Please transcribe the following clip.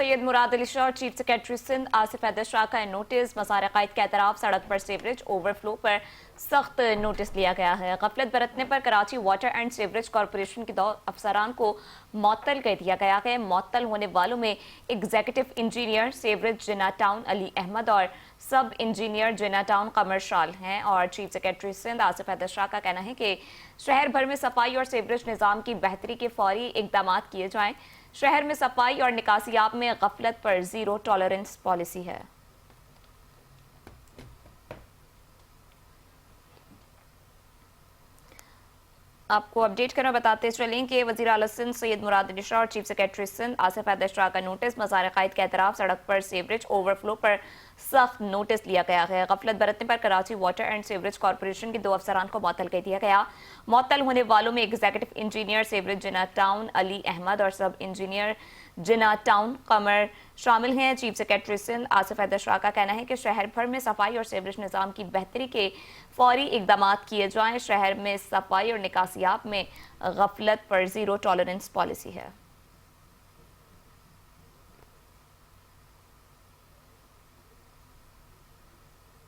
सैयद मुराद अली शाह और chief secretary Sindh Asif Haider Shah का notice. मज़ार क़ाइद के अतराफ सड़क पर सीवरेज ओवरफ्लो पर सख्त नोटिस लिया गया है। गफलत बरतने पर Karachi water and sewerage corporation के 2 अफसरान को मुअत्तल कर दिया गया है। मुअत्तल होने वालों में एग्जीक्यूटिव इंजीनियर सीवरेज जिन्ना टाउन अली अहमद और सब इंजीनियर जिन्ना टाउन कमर शाल हैं। और चीफ सेक्रेटरी सिंध आसिफ हैदर शाह का कहना है कि शहर भर में सफाई और सीवरेज निज़ाम की बेहतरी के फौरी इकदाम किए जाएं। शहर में सफाई और निकासियाब में गफलत पर ज़ीरो टॉलरेंस पॉलिसी है। आपको अपडेट करना बताते चलें कि वज़ीर आला सिंध सैयद मुराद अली शाह और चीफ सेक्रेटरी सिंध आसिफ हैदर शाह का नोटिस। मज़ार क़ाइद के अतराफ सड़क पर सीवरेज ओवरफ्लो पर सख्त नोटिस लिया गया है। गफलत बरतने पर Karachi water and sewerage corporation के 2 अफसरान को मुअत्तल कर दिया गया। मुअत्तल होने वालों में एग्जीक्यूटिव इंजीनियर सीवरेज जिन्ना टाउन अली अहमद और सब इंजीनियर जिन्ना टाउन कमर शामिल हैं। चीफ सेक्रेटरी सिंध आसिफ हैदर शाह का कहना है कि शहर भर में सफाई और सीवरेज निज़ाम की बेहतरी के फौरी इकदाम किए जाएं। शहर में सफाई और निकासियाब में गफलत पर ज़ीरो टॉलरेंस पॉलिसी है।